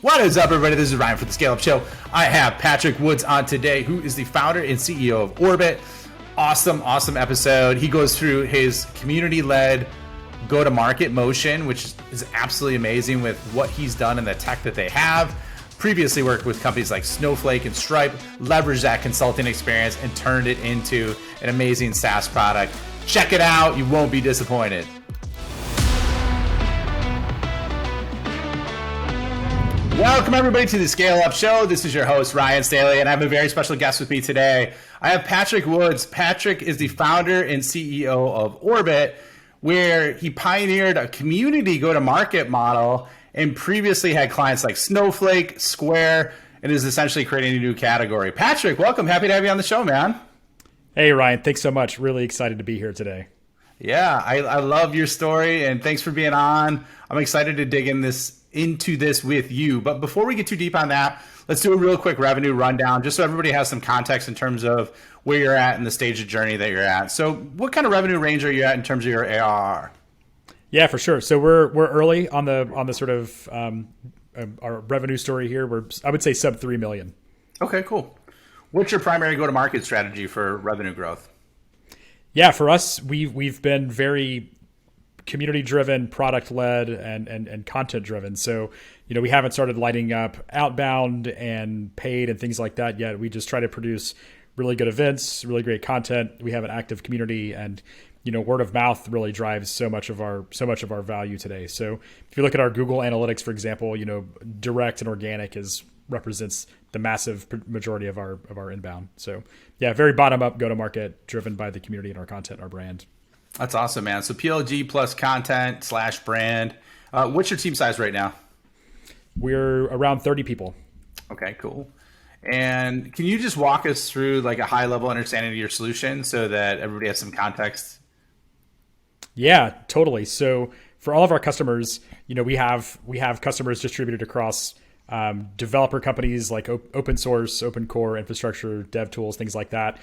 What is up, everybody? This is Ryan for the Scale Up Show. I have Patrick Woods on today, who is the founder and CEO of Orbit. Awesome episode. He goes through his community-led go-to-market motion, which is absolutely amazing with what he's done and the tech that they have. Previously worked with companies like Snowflake and Stripe, leveraged that consulting experience and turned it into an amazing SaaS product. Check it out. You won't be disappointed. Welcome, everybody, to the Scale Up Show. This is your host, Ryan Staley, and I have a very special guest with me today. I have Patrick Woods. Patrick is the founder and CEO of Orbit, where he pioneered a community go-to-market model and previously had clients like Snowflake, Square, and is essentially creating a new category. Patrick, welcome. Happy to have you on the show, man. Hey, Ryan. Thanks so much. Really excited to be here today. Yeah, I love your story, and thanks for being on. I'm excited to dig into this with you. But before we get too deep on that, let's do a real quick revenue rundown, just so everybody has some context in terms of where you're at in the stage of journey that you're at. So what kind of revenue range are you at in terms of your ARR? Yeah, for sure. So we're early on the sort of our revenue story here. I would say sub 3 million. Okay, cool. What's your primary go-to-market strategy for revenue growth? Yeah, for us, we've been very community-driven, product-led, and content-driven. So, we haven't started lighting up outbound and paid and things like that yet. We just try to produce really good events, really great content. We have an active community, and word of mouth really drives so much of our value today. So, if you look at our Google Analytics, for example, direct and organic represents the massive majority of our inbound. So, yeah, very bottom-up go-to-market, driven by the community and our content and our brand. That's awesome, man. So PLG plus content / brand. What's your team size right now? We're around 30 people. Okay, cool. And can you just walk us through like a high level understanding of your solution so that everybody has some context? Yeah, totally. So for all of our customers, we have customers distributed across developer companies like open source, open core infrastructure, dev tools, things like that.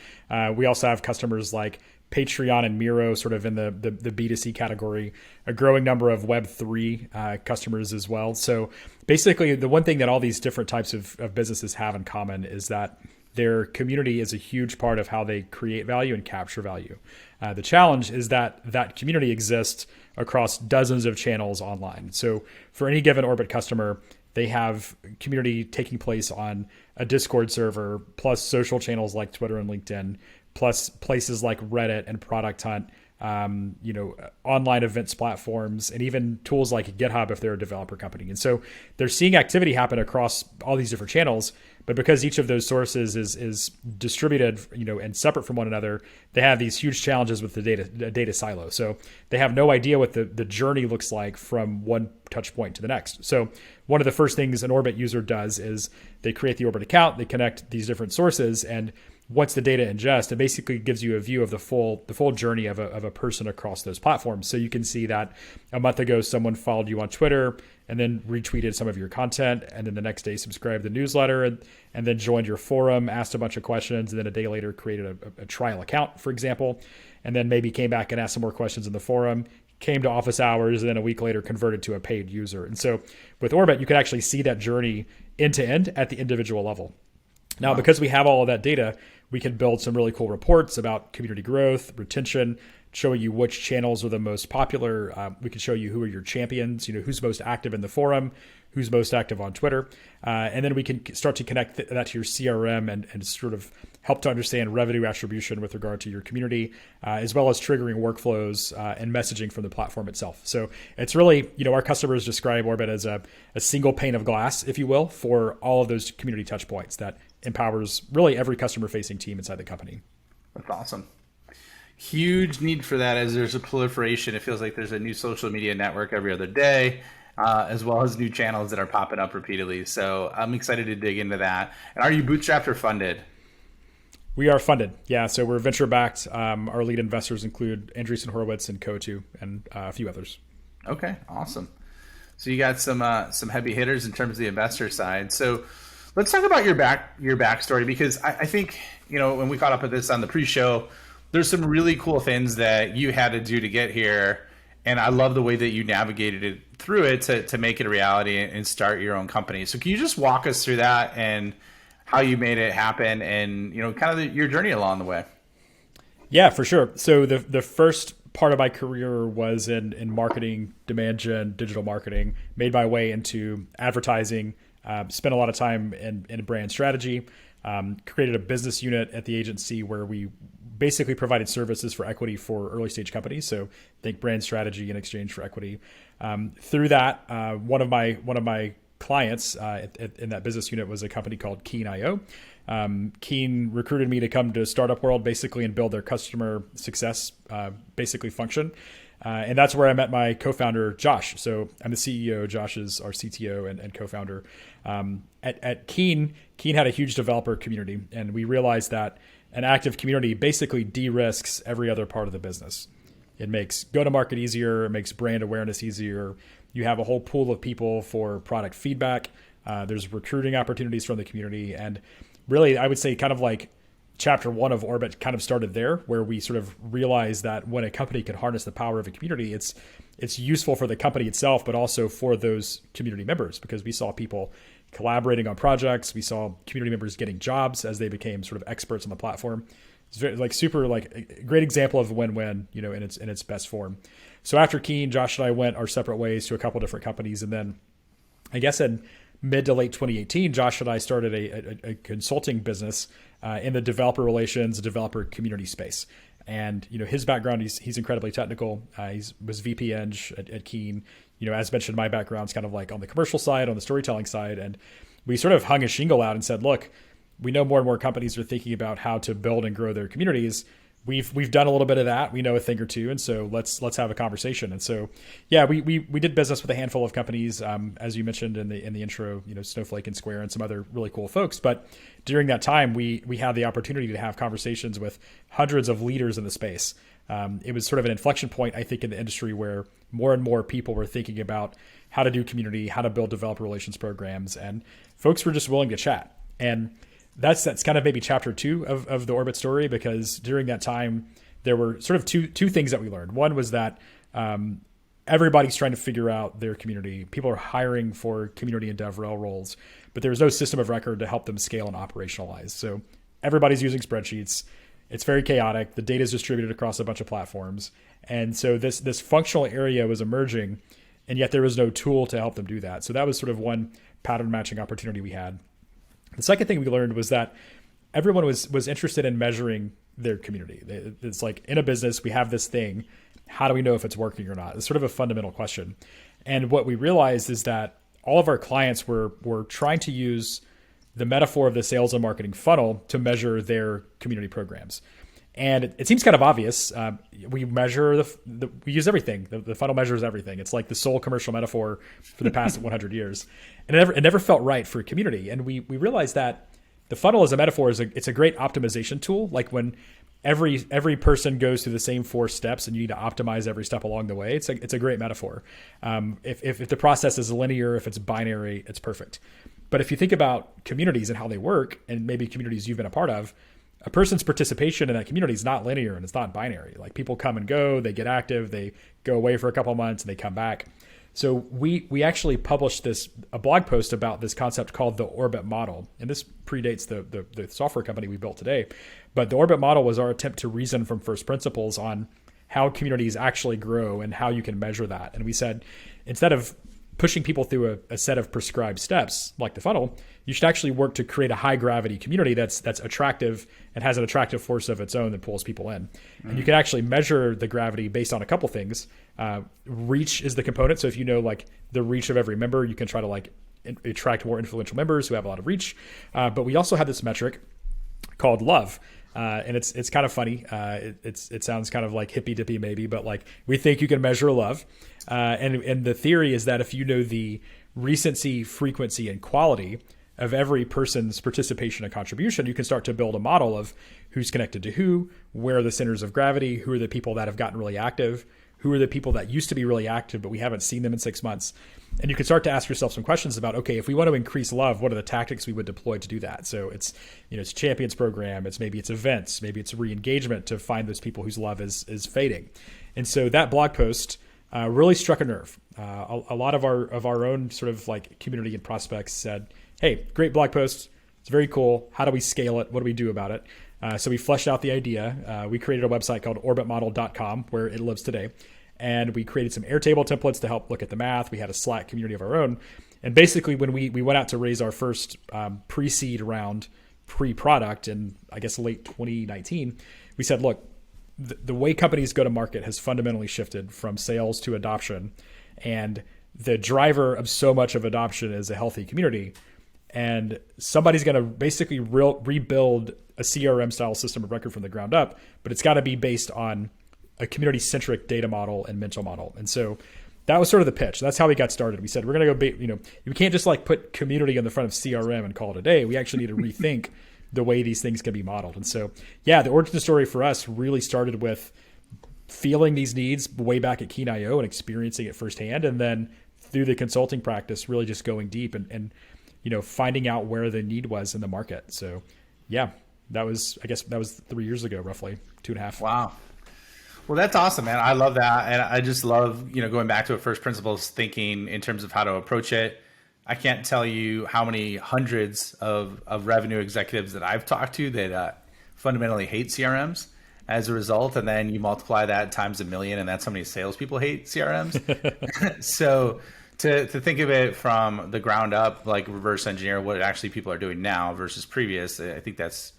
We also have customers like Patreon and Miro, sort of in the B2C category, a growing number of Web3 customers as well. So basically, the one thing that all these different types of businesses have in common is that their community is a huge part of how they create value and capture value. The challenge is that community exists across dozens of channels online. So for any given Orbit customer, they have community taking place on a Discord server, plus social channels like Twitter and LinkedIn, plus places like Reddit and Product Hunt, online events platforms, and even tools like GitHub if they're a developer company. And so they're seeing activity happen across all these different channels, but because each of those sources is distributed, and separate from one another, they have these huge challenges with the data silo. So they have no idea what the journey looks like from one touch point to the next. So one of the first things an Orbit user does is they create the Orbit account, they connect these different sources, and once the data ingests, it basically gives you a view of the full journey of a person across those platforms. So you can see that a month ago, someone followed you on Twitter and then retweeted some of your content. And then the next day subscribed to the newsletter and then joined your forum, asked a bunch of questions. And then a day later created a trial account, for example, and then maybe came back and asked some more questions in the forum, came to office hours, and then a week later converted to a paid user. And so with Orbit, you can actually see that journey end to end at the individual level. Now, because we have all of that data, we can build some really cool reports about community growth, retention, showing you which channels are the most popular. We can show you who are your champions, who's most active in the forum, who's most active on Twitter. And then we can start to connect that to your CRM and sort of help to understand revenue attribution with regard to your community, as well as triggering workflows and messaging from the platform itself. So it's really, our customers describe Orbit as a single pane of glass, if you will, for all of those community touch points that empowers really every customer-facing team inside the company. That's awesome. Huge need for that as there's a proliferation. It feels like there's a new social media network every other day, as well as new channels that are popping up repeatedly. So I'm excited to dig into that. And are you bootstrapped or funded? We are funded. Yeah. So we're venture backed. Our lead investors include Andreessen Horowitz and Co2 and a few others. Okay. Awesome. So you got some heavy hitters in terms of the investor side. So let's talk about your backstory, because I think, when we caught up with this on the pre-show, there's some really cool things that you had to do to get here. And I love the way that you navigated it through it to make it a reality and start your own company. So can you just walk us through that and how you made it happen and, kind of your journey along the way? Yeah, for sure. So the first part of my career was in marketing, demand gen, digital marketing, made my way into advertising, spent a lot of time in brand strategy, created a business unit at the agency where we basically provided services for equity for early stage companies. So think brand strategy in exchange for equity. Through that, one of my clients in that business unit was a company called Keen.io. Keen recruited me to come to Startup World basically and build their customer success basically function. And that's where I met my co-founder, Josh. So I'm the CEO. Josh is our CTO and co-founder. At Keen had a huge developer community, and we realized that an active community basically de-risks every other part of the business. It makes go-to-market easier. It makes brand awareness easier. You have a whole pool of people for product feedback. There's recruiting opportunities from the community. And really, I would say kind of like chapter one of Orbit kind of started there, where we sort of realized that when a company can harness the power of a community, it's useful for the company itself, but also for those community members, because we saw people collaborating on projects. We saw community members getting jobs as they became sort of experts on the platform. It's very super a great example of win-win, in its best form. So after Keen, Josh and I went our separate ways to a couple different companies. And then I guess in mid to late 2018, Josh and I started a consulting business in the developer relations, developer community space. And, his background, he's incredibly technical. He was VP Eng at Keen. As mentioned, my background's kind of like on the commercial side, on the storytelling side. And we sort of hung a shingle out and said, look, we know more and more companies are thinking about how to build and grow their communities. We've done a little bit of that. We know a thing or two, and so let's have a conversation. And so, yeah, we did business with a handful of companies, as you mentioned in the intro, Snowflake and Square and some other really cool folks. But during that time, we had the opportunity to have conversations with hundreds of leaders in the space. It was sort of an inflection point, I think, in the industry where more and more people were thinking about how to do community, how to build developer relations programs, and folks were just willing to chat. And that's kind of maybe chapter two of the Orbit story, because during that time, there were sort of two things that we learned. One was that everybody's trying to figure out their community. People are hiring for community and DevRel roles, but there's no system of record to help them scale and operationalize. So everybody's using spreadsheets. It's very chaotic. The data is distributed across a bunch of platforms. And so this functional area was emerging, and yet there was no tool to help them do that. So that was sort of one pattern matching opportunity we had. The second thing we learned was that everyone was interested in measuring their community. It's like, in a business, we have this thing. How do we know if it's working or not? It's sort of a fundamental question. And what we realized is that all of our clients were trying to use the metaphor of the sales and marketing funnel to measure their community programs. And it seems kind of obvious. We measure we use everything. The funnel measures everything. It's like the sole commercial metaphor for the past 100 years. And it never felt right for a community. And we realized that the funnel as a metaphor it's a great optimization tool. Like when every person goes through the same 4 steps and you need to optimize every step along the way, it's a great metaphor. If the process is linear, if it's binary, it's perfect. But if you think about communities and how they work, and maybe communities you've been a part of, a person's participation in that community is not linear and it's not binary. Like, people come and go, they get active, they go away for a couple of months and they come back. So we actually published a blog post about this concept called the Orbit model. And this predates the software company we built today. But the Orbit model was our attempt to reason from first principles on how communities actually grow and how you can measure that. And we said, instead of pushing people through a set of prescribed steps like the funnel, you should actually work to create a high gravity community that's attractive and has an attractive force of its own that pulls people in. Mm-hmm. And you can actually measure the gravity based on a couple things. Reach is the component. So if you know like the reach of every member, you can try to like attract more influential members who have a lot of reach. But we also have this metric called love. And it's kind of funny. It sounds kind of like hippy dippy maybe, but like we think you can measure love. And the theory is that if you know the recency, frequency, and quality of every person's participation and contribution, you can start to build a model of who's connected to who, where are the centers of gravity, who are the people that have gotten really active, who are the people that used to be really active, but we haven't seen them in 6 months. And you can start to ask yourself some questions about, okay, if we want to increase love, what are the tactics we would deploy to do that? So it's a champions program. Maybe it's events, maybe it's re-engagement to find those people whose love is fading. And so that blog post really struck a nerve. A lot of our own sort of like community and prospects said, "Hey, great blog post. It's very cool. How do we scale it? What do we do about it?" So we fleshed out the idea. We created a website called orbitmodel.com where it lives today. And we created some Airtable templates to help look at the math. We had a Slack community of our own. And basically when we went out to raise our first pre-seed round, pre-product in, I guess, late 2019, we said, look, the way companies go to market has fundamentally shifted from sales to adoption. And the driver of so much of adoption is a healthy community. And somebody's going to basically rebuild a CRM style system of record from the ground up, but it's got to be based on a community-centric data model and mental model. And so that was sort of the pitch. That's how we got started. We said, we're going to go, you can't just like put community on the front of CRM and call it a day. We actually need to rethink the way these things can be modeled. And so, yeah, the origin story for us really started with feeling these needs way back at Keen.io and experiencing it firsthand. And then through the consulting practice, really just going deep and finding out where the need was in the market. So yeah, that was 3 years ago, roughly 2.5. Wow. Well, that's awesome, man. I love that. And I just love, going back to a first principles thinking in terms of how to approach it. I can't tell you how many hundreds of revenue executives that I've talked to that fundamentally hate CRMs as a result. And then you multiply that times a million, and that's how many salespeople hate CRMs. So to think of it from the ground up, like reverse engineer what actually people are doing now versus previous, I think that's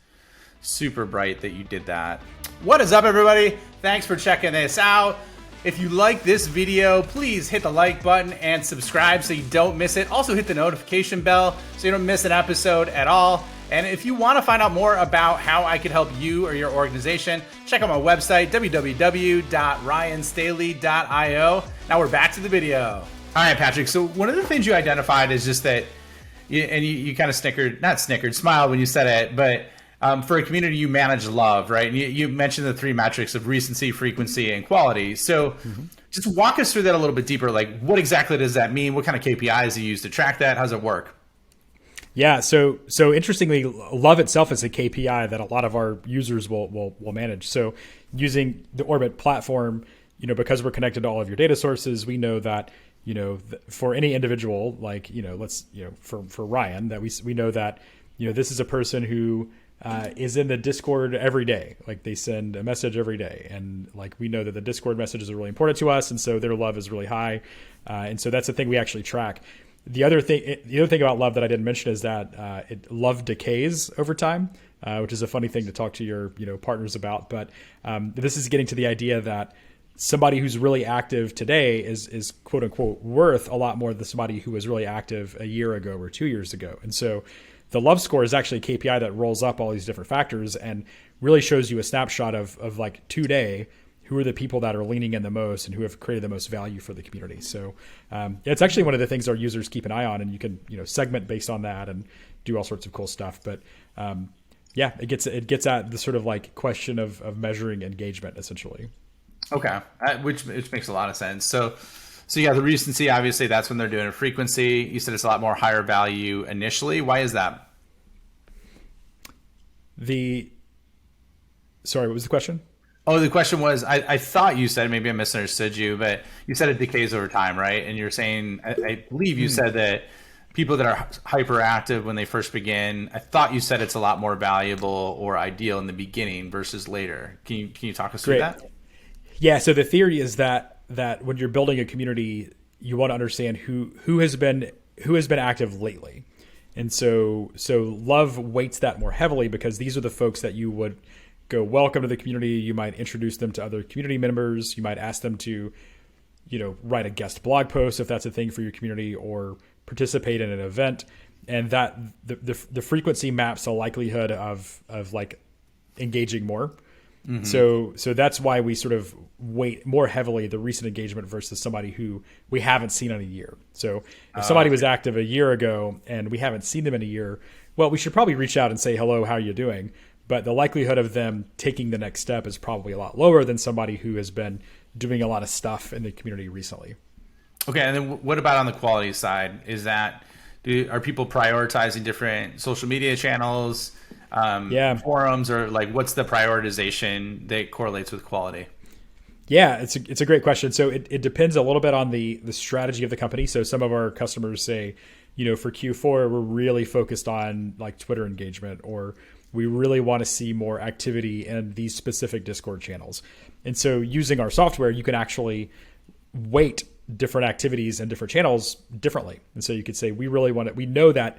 super bright that you did that. What is up, everybody? Thanks for checking this out. If you like this video, please hit the like button and subscribe so you don't miss it. Also hit the notification bell so you don't miss an episode at all. And if you want to find out more about how I could help you or your organization, check out my website, www.ryanstaley.io. Now we're back to the video. All right, Patrick. So one of the things you identified is just that, you kind of smiled when you said it, but for a community, you manage love, right? And you mentioned the 3 metrics of recency, frequency, and quality. So just walk us through that a little bit deeper. Like, what exactly does that mean? What kind of KPIs do you use to track that? How does it work? Yeah, so interestingly, love itself is a KPI that a lot of our users will manage. So using the Orbit platform, because we're connected to all of your data sources, we know that for any individual, like for Ryan, that we know that this is a person who is in the Discord every day. Like they send a message every day, and like we know that the Discord messages are really important to us, and so their love is really high, and so that's the thing we actually track. The other thing about love that I didn't mention is that love decays over time, which is a funny thing to talk to your partners about. But this is getting to the idea that somebody who's really active today is quote unquote worth a lot more than somebody who was really active a year ago or 2 years ago. And so the love score is actually a KPI that rolls up all these different factors and really shows you a snapshot of like today, who are the people that are leaning in the most and who have created the most value for the community. So it's actually one of the things our users keep an eye on, and you can segment based on that and do all sorts of cool stuff. But yeah, it gets at the sort of like question of measuring engagement essentially. Okay, which makes a lot of sense. So yeah, the recency, obviously that's when they're doing a frequency. You said it's a lot more higher value initially. Why is that? Sorry, what was the question? Oh, the question was, I thought you said, maybe I misunderstood you, but you said it decays over time, right? And you're saying, I believe you said that people that are hyperactive when they first begin, I thought you said it's a lot more valuable or ideal in the beginning versus later. Can you talk us through that? Yeah, so the theory is that when you're building a community, you want to understand who has been active lately. And so love weights that more heavily because these are the folks that you would go welcome to the community. You might introduce them to other community members. You might ask them to, write a guest blog post if that's a thing for your community, or participate in an event. And that the frequency maps a likelihood of like engaging more. Mm-hmm. So that's why we sort of weight more heavily the recent engagement versus somebody who we haven't seen in a year. So if somebody was active a year ago and we haven't seen them in a year, well, we should probably reach out and say, hello, how are you doing? But the likelihood of them taking the next step is probably a lot lower than somebody who has been doing a lot of stuff in the community recently. Okay, and then what about on the quality side? Are people prioritizing different social media channels, forums, or like what's the prioritization that correlates with quality? Yeah, it's a great question. So it depends a little bit on the strategy of the company. So some of our customers say, for Q4, we're really focused on like Twitter engagement, or we really want to see more activity in these specific Discord channels. And so using our software, you can actually weight different activities and different channels differently. And so you could say, we know that,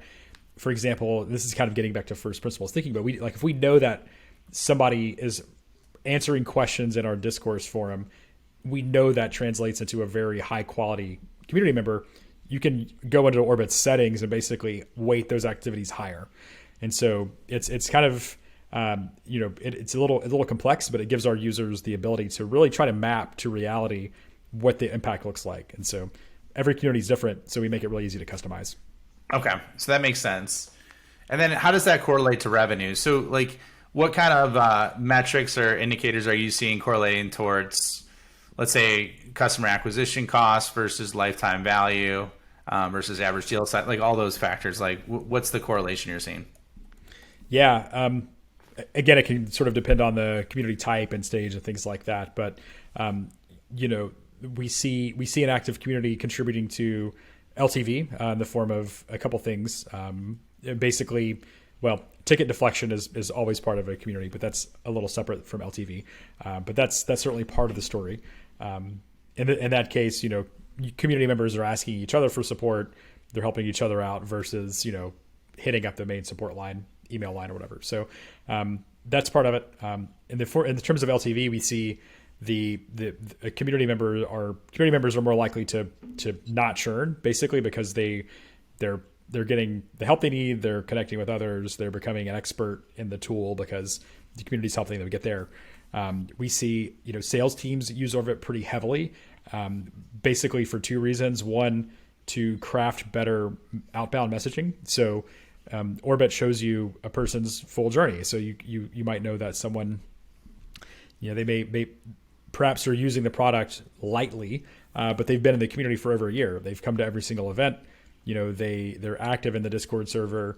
for example, this is kind of getting back to first principles thinking, but if we know that somebody is answering questions in our discourse forum, we know that translates into a very high quality community member. You can go into Orbit's settings and basically weight those activities higher. And so it's kind of, it's a little complex, but it gives our users the ability to really try to map to reality what the impact looks like. And so every community is different, so we make it really easy to customize. Okay, so that makes sense. And then how does that correlate to revenue? So like, what kind of metrics or indicators are you seeing correlating towards, let's say, customer acquisition costs versus lifetime value versus average deal size, like all those factors? Like, what's the correlation you're seeing? Yeah. Again, it can sort of depend on the community type and stage and things like that. But, we see an active community contributing to LTV in the form of a couple things. Basically, well, ticket deflection is always part of a community, but that's a little separate from LTV. But that's certainly part of the story. In that case, community members are asking each other for support. They're helping each other out versus, hitting up the main support line, email line, or whatever. So that's part of it. In terms of LTV, we see the community members are more likely to not churn, basically because they're getting the help they need. They're connecting with others. They're becoming an expert in the tool because the community is helping them get there. We see, sales teams use Orbit pretty heavily, basically for two reasons. One, to craft better outbound messaging. So Orbit shows you a person's full journey. So you might know that someone, they may perhaps are using the product lightly, but they've been in the community for over a year. They've come to every single event. They're active in the Discord server.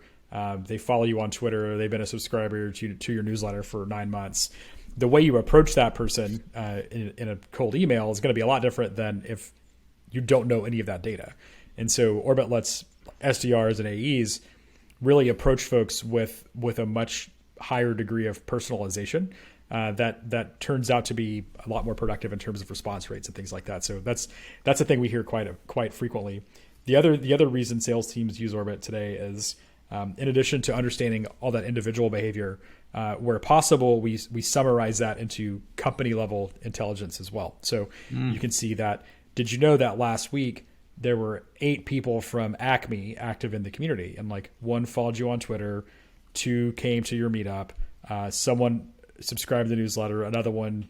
They follow you on Twitter. They've been a subscriber to your newsletter for 9 months. The way you approach that person in a cold email is going to be a lot different than if you don't know any of that data. And so Orbit lets SDRs and AEs really approach folks with a much higher degree of personalization that turns out to be a lot more productive in terms of response rates and things like that. So that's a thing we hear quite frequently. The other reason sales teams use Orbit today is, in addition to understanding all that individual behavior, where possible, we summarize that into company level intelligence as well. So you can see that. Did you know that last week there were 8 people from Acme active in the community, and like 1 followed you on Twitter, 2 came to your meetup, someone subscribed to the newsletter, another one,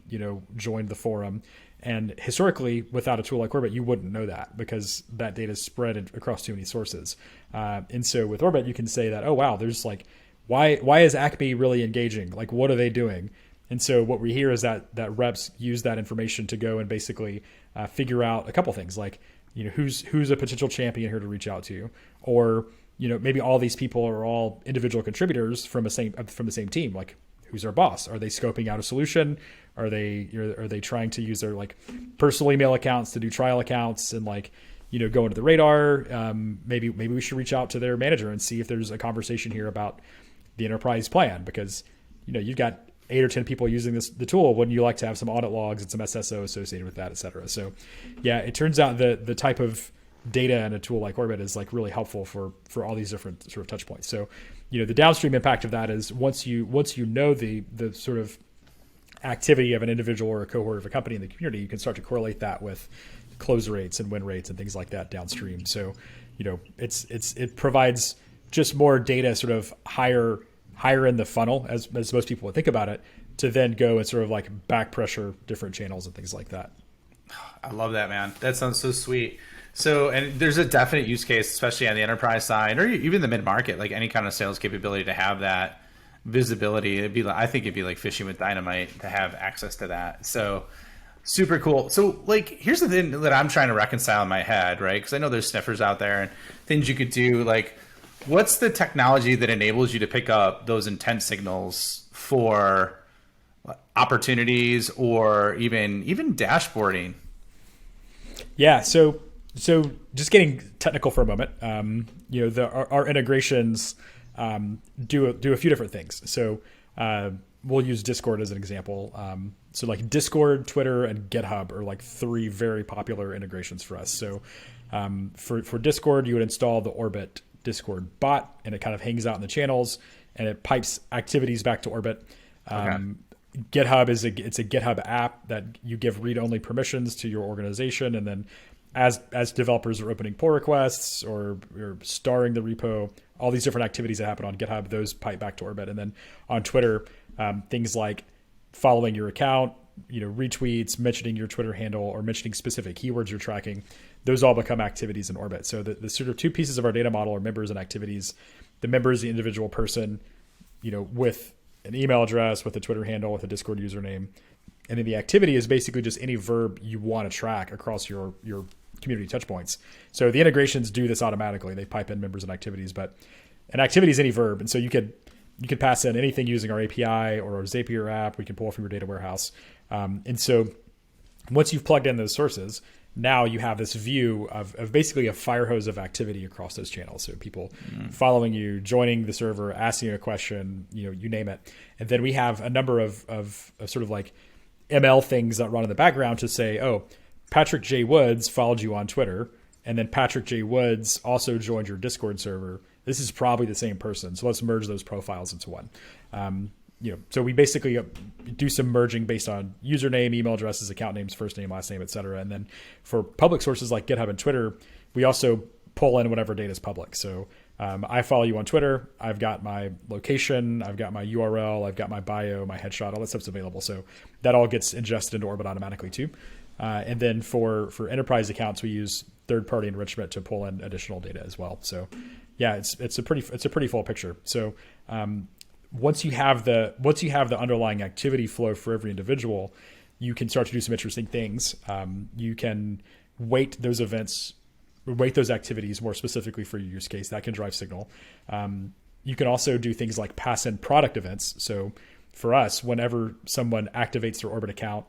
joined the forum. And historically, without a tool like Orbit, you wouldn't know that because that data is spread across too many sources. And so with Orbit, you can say that, oh, wow, there's like, why is Acme really engaging? Like, what are they doing? And so what we hear is that reps use that information to go and basically figure out a couple things, like, who's a potential champion here to reach out to, or, maybe all these people are all individual contributors from the same team. Like, who's our boss? Are they scoping out a solution? Are they trying to use their like personal email accounts to do trial accounts and like, go into the radar? Maybe we should reach out to their manager and see if there's a conversation here about the enterprise plan, because, you've got 8 or 10 people using the tool. Wouldn't you like to have some audit logs and some SSO associated with that, et cetera? So yeah, it turns out the type of data in a tool like Orbit is like really helpful for all these different sort of touch points. So, the downstream impact of that is once you know the sort of activity of an individual or a cohort of a company in the community, you can start to correlate that with close rates and win rates and things like that downstream. So, it provides just more data sort of higher in the funnel as most people would think about it, to then go and sort of like back pressure different channels and things like that. I love that, man. That sounds so sweet. So, and there's a definite use case, especially on the enterprise side or even the mid-market, like any kind of sales capability to have that visibility. I think it'd be like fishing with dynamite to have access to that. So super cool. So like, here's the thing that I'm trying to reconcile in my head, right? Because I know there's sniffers out there and things you could do. Like, what's the technology that enables you to pick up those intent signals for opportunities or even dashboarding? Yeah. So just getting technical for a moment, our integrations do a few different things. So we'll use Discord as an example. So like Discord, Twitter, and GitHub are like three very popular integrations for us. So for Discord, you would install the Orbit Discord bot, and it kind of hangs out in the channels, and it pipes activities back to Orbit. GitHub it's a GitHub app that you give read-only permissions to your organization, and then as developers are opening pull requests or starring the repo, all these different activities that happen on GitHub, those pipe back to Orbit. And then on Twitter, things like following your account, retweets, mentioning your Twitter handle, or mentioning specific keywords you're tracking, those all become activities in Orbit. So the sort of two pieces of our data model are members and activities. The member is the individual person, with an email address, with a Twitter handle, with a Discord username. And then the activity is basically just any verb you want to track across your community touchpoints. So the integrations do this automatically. They pipe in members and activities, but an activity is any verb. And so you could pass in anything using our API or our Zapier app. We can pull from your data warehouse. And so once you've plugged in those sources, now you have this view of basically a fire hose of activity across those channels. So people following you, joining the server, asking a question, you name it. And then we have a number of sort of like ML things that run in the background to say, oh, Patrick J. Woods followed you on Twitter, and then Patrick J. Woods also joined your Discord server. This is probably the same person. So let's merge those profiles into one. So we basically do some merging based on username, email addresses, account names, first name, last name, et cetera. And then for public sources like GitHub and Twitter, we also pull in whatever data is public. So I follow you on Twitter. I've got my location. I've got my URL. I've got my bio, my headshot, all that stuff's available. So that all gets ingested into Orbit automatically too. And then for enterprise accounts, we use third-party enrichment to pull in additional data as well. So yeah, it's a pretty full picture. So once you have the underlying activity flow for every individual, you can start to do some interesting things. You can weight those activities more specifically for your use case. That can drive signal. You can also do things like pass in product events. So for us, whenever someone activates their Orbit account,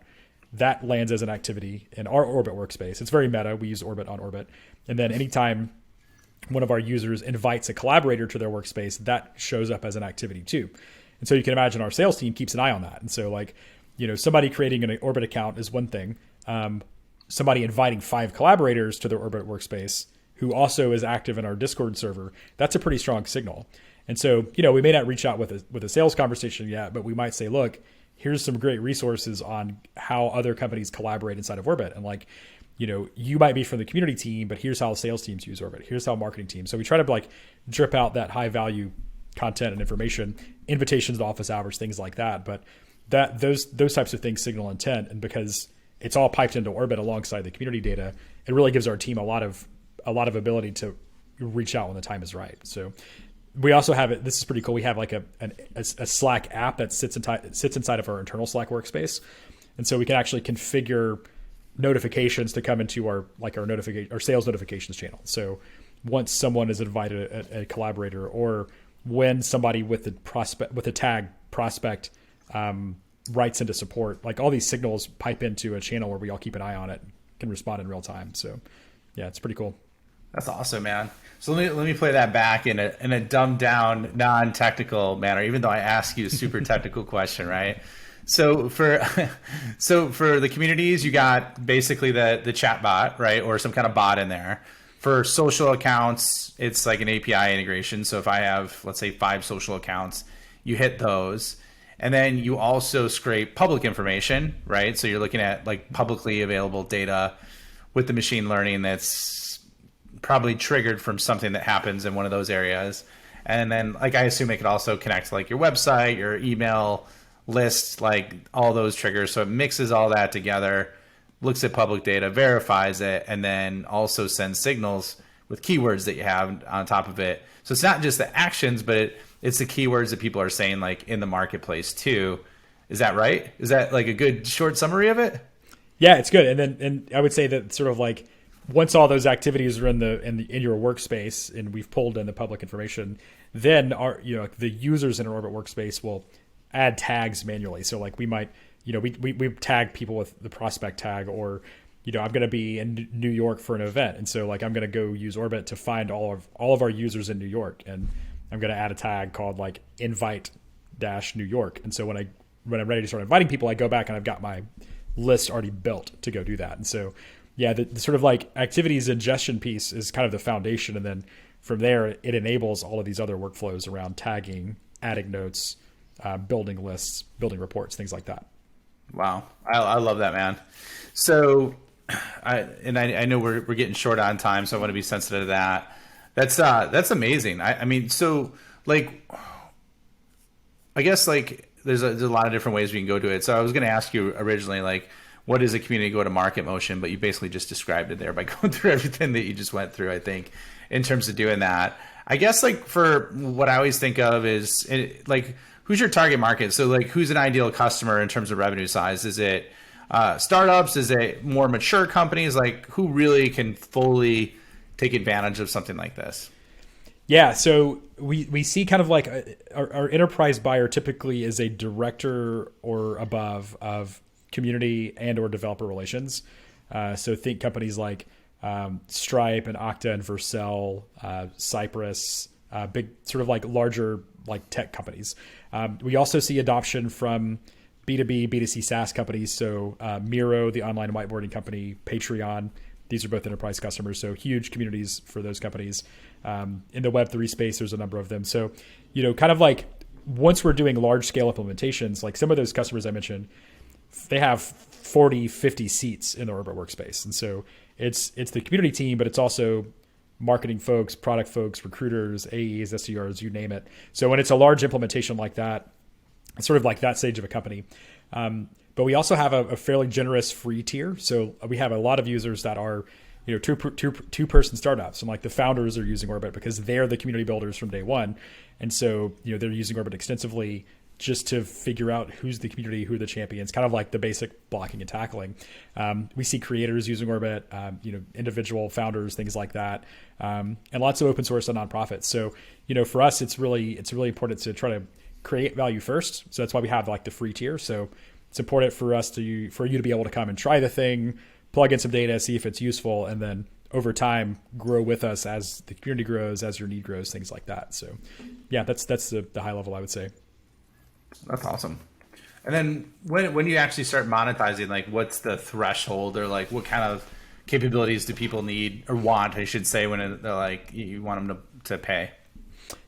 that lands as an activity in our Orbit workspace. It's very meta. We use Orbit on Orbit. And then anytime one of our users invites a collaborator to their workspace, that shows up as an activity too. And so you can imagine our sales team keeps an eye on that. And so somebody creating an Orbit account is one thing. Somebody inviting 5 collaborators to their Orbit workspace who also is active in our Discord server, that's a pretty strong signal. And so, we may not reach out with a sales conversation yet, but we might say, look, here's some great resources on how other companies collaborate inside of Orbit. And you might be from the community team, but here's how sales teams use Orbit. Here's how marketing teams. So we try to drip out that high value content and information, invitations to office hours, things like that. But those types of things signal intent. And because it's all piped into Orbit alongside the community data, it really gives our team a lot of ability to reach out when the time is right. So we also have it. This is pretty cool. We have like a Slack app that sits inside of our internal Slack workspace, and so we can actually configure notifications to come into our sales notifications channel. So once someone is invited a collaborator, or when somebody with the tag prospect writes into support, like all these signals pipe into a channel where we all keep an eye on it, can respond in real time. So yeah, it's pretty cool. That's awesome, man. So let me play that back in a dumbed down, non-technical manner, even though I asked you a super technical question, right? So for the communities, you got basically the chat bot, right? Or some kind of bot in there. For social accounts, it's like an API integration. So if I have, let's say, 5 social accounts, you hit those. And then you also scrape public information, right? So you're looking at like publicly available data with the machine learning that's probably triggered from something that happens in one of those areas. And then I assume it could also connect to like your website, your email list, like all those triggers. So it mixes all that together, looks at public data, verifies it, and then also sends signals with keywords that you have on top of it. So it's not just the actions, but it's the keywords that people are saying like in the marketplace too. Is that right? Is that like a good short summary of it? Yeah, it's good. And I would say that sort of like once all those activities are in your workspace and we've pulled in the public information, then the users in our Orbit workspace will add tags manually. So like we might, we tag people with the prospect tag, or, I'm going to be in New York for an event. And so like, I'm going to go use Orbit to find all of our users in New York. And I'm going to add a tag called like invite New York. And so when I'm ready to start inviting people, I go back and I've got my list already built to go do that. And so, yeah, the sort of like activities ingestion piece is kind of the foundation. And then from there, it enables all of these other workflows around tagging, adding notes, building lists, building reports, things like that. Wow. I love that, man. So, I know we're getting short on time, so I want to be sensitive to that. That's amazing. I mean, so like, I guess like there's a lot of different ways we can go to it. So I was going to ask you originally, like, what is a community go-to-market motion? But you basically just described it there by going through everything that you just went through, I think, in terms of doing that. I guess like for what I always think of is like, who's your target market? So like, who's an ideal customer in terms of revenue size? Is it startups? Is it more mature companies? Like, who really can fully take advantage of something like this? Yeah, so we see kind of like our enterprise buyer typically is a director or above of community and or developer relations. So think companies like Stripe and Okta and Vercel, Cypress, big sort of like larger like tech companies. We also see adoption from B2B, B2C SaaS companies. So Miro, the online whiteboarding company, Patreon, these are both enterprise customers. So huge communities for those companies. In the Web3 space, there's a number of them. So, kind of like once we're doing large scale implementations, like some of those customers I mentioned, they have 40, 50 seats in the Orbit workspace. And so it's the community team, but it's also marketing folks, product folks, recruiters, AEs, SDRs, you name it. So when it's a large implementation like that, it's sort of like that stage of a company. But we also have a fairly generous free tier. So we have a lot of users that are, two-person startups. And like the founders are using Orbit because they're the community builders from day one. And so, they're using Orbit extensively just to figure out who's the community, who are the champions, kind of like the basic blocking and tackling. We see creators using Orbit, individual founders, things like that, and lots of open source and nonprofits. So, for us, it's really important to try to create value first. So that's why we have like the free tier. So it's important for you to be able to come and try the thing, plug in some data, see if it's useful, and then over time grow with us as the community grows, as your need grows, things like that. So yeah, that's the high level, I would say. That's awesome. And then when you actually start monetizing, like what's the threshold, or like what kind of capabilities do people need or want, I should say, when they're like, you want them to pay?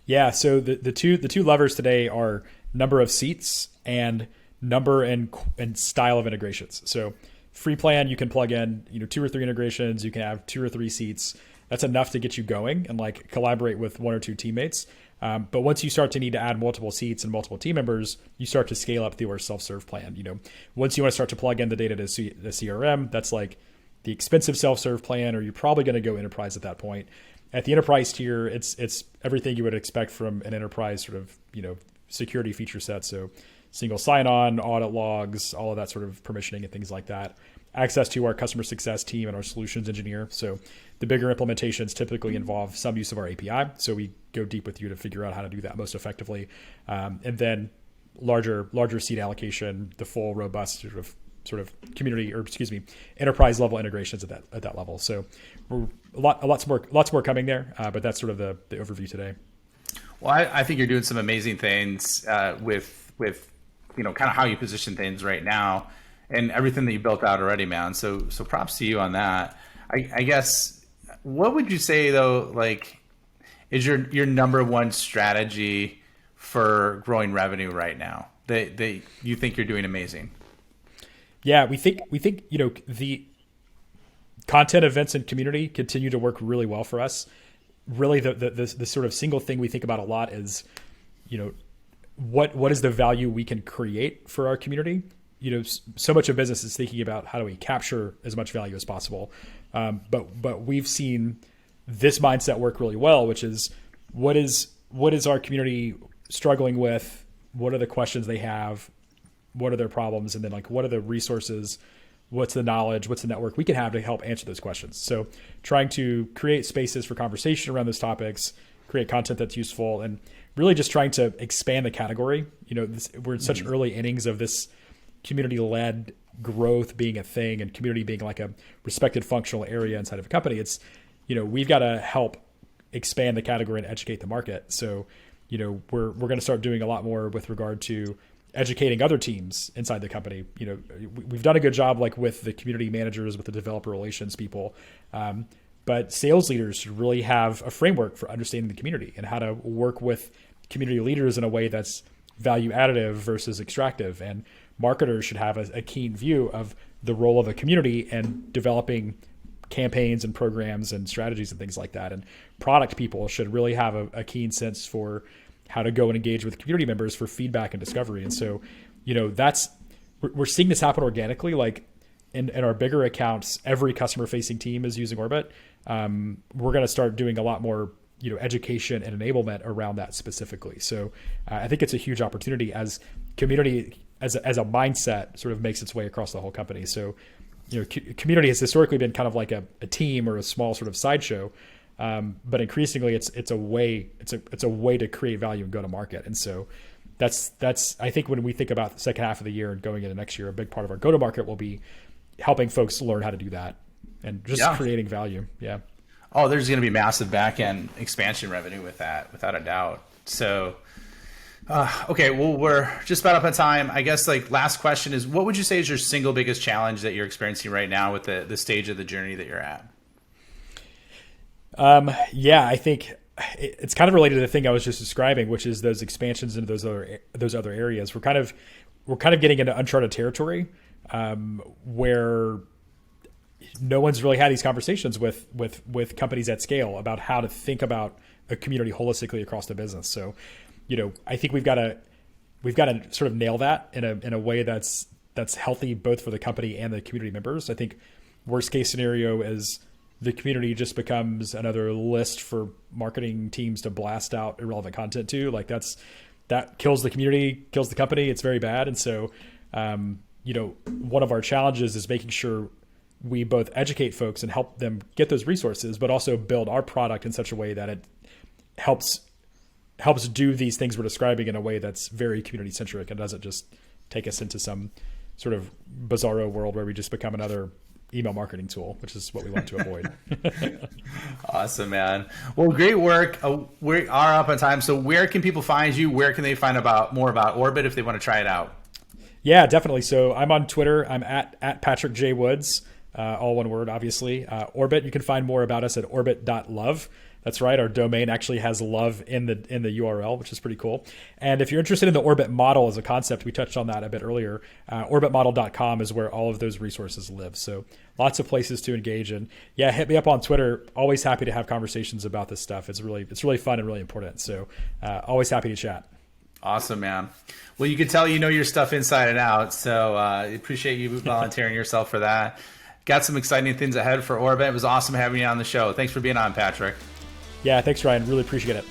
Yeah. So the two levers today are number of seats and number and style of integrations. So free plan, you can plug in, 2 or 3 integrations. You can have 2 or 3 seats. That's enough to get you going and like collaborate with 1 or 2 teammates. But once you start to need to add multiple seats and multiple team members, you start to scale up through our self-serve plan. Once you want to start to plug in the data to the CRM, that's like the expensive self-serve plan, or you're probably going to go enterprise at that point. At the enterprise tier, it's everything you would expect from an enterprise sort of, security feature set. So single sign-on, audit logs, all of that sort of permissioning and things like that. Access to our customer success team and our solutions engineer. So the bigger implementations typically involve some use of our API. So we go deep with you to figure out how to do that most effectively. And then larger seat allocation, the full robust sort of community, or enterprise level integrations at that level. So we're lots more coming there, but that's sort of the overview today. Well, I think you're doing some amazing things with kind of how you position things right now and everything that you built out already, man. So props to you on that. I guess, what would you say though, like, is your number one strategy for growing revenue right now that you think you're doing amazing? Yeah, we think the content, events, and community continue to work really well for us. Really, the sort of single thing we think about a lot is, what is the value we can create for our community? So much of business is thinking about how do we capture as much value as possible. But we've seen this mindset work really well, which is what is our community struggling with? What are the questions they have? What are their problems? And then like, what are the resources? What's the knowledge? What's the network we can have to help answer those questions? So trying to create spaces for conversation around those topics, create content that's useful, and really just trying to expand the category. We're in such early innings of this community-led growth being a thing, and community being like a respected functional area inside of a company. It's, we've got to help expand the category and educate the market. So, we're going to start doing a lot more with regard to educating other teams inside the company. We've done a good job like with the community managers, with the developer relations people. But sales leaders should really have a framework for understanding the community and how to work with community leaders in a way that's value additive versus extractive. And marketers should have a keen view of the role of a community and developing campaigns and programs and strategies and things like that. And product people should really have a keen sense for how to go and engage with community members for feedback and discovery. And so, we're seeing this happen organically. Like in our bigger accounts, every customer facing team is using Orbit. We're going to start doing a lot more, education and enablement around that specifically. So I think it's a huge opportunity as community, as a mindset sort of makes its way across the whole company. So, community has historically been kind of like a team or a small sort of sideshow. But increasingly it's a way to create value and go to market. And so that's, I think when we think about the second half of the year and going into next year, a big part of our go to market will be helping folks learn how to do that and just creating value. Yeah. Oh, there's going to be massive back end expansion revenue with that, without a doubt. So, okay, well, we're just about up on time. I guess like last question is, what would you say is your single biggest challenge that you're experiencing right now with the stage of the journey that you're at? I think it's kind of related to the thing I was just describing, which is those expansions into those other areas. We're kind of getting into uncharted territory, where no one's really had these conversations with companies at scale about how to think about a community holistically across the business. So, I think we've got to sort of nail that in a way that's healthy both for the company and the community members. I think worst case scenario is the community just becomes another list for marketing teams to blast out irrelevant content to. Like that kills the community, kills the company. It's very bad. And so, one of our challenges is making sure we both educate folks and help them get those resources, but also build our product in such a way that it helps do these things we're describing in a way that's very community centric and doesn't just take us into some sort of bizarro world where we just become another email marketing tool, which is what we want to avoid. Awesome, man. Well, great work. We are up on time. So where can people find you? Where can they find more about Orbit if they want to try it out? Yeah, definitely. So I'm on Twitter. I'm at Patrick J. Woods, all one word, obviously. Orbit, you can find more about us at orbit.love. That's right. Our domain actually has love in the URL, which is pretty cool. And if you're interested in the Orbit model as a concept, we touched on that a bit earlier. Orbitmodel.com is where all of those resources live. So lots of places to engage. And yeah, hit me up on Twitter. Always happy to have conversations about this stuff. It's really fun and really important. So always happy to chat. Awesome, man. Well, you can tell you know your stuff inside and out. So I appreciate you volunteering yourself for that. Got some exciting things ahead for Orbit. It was awesome having you on the show. Thanks for being on, Patrick. Yeah, thanks, Ryan. Really appreciate it.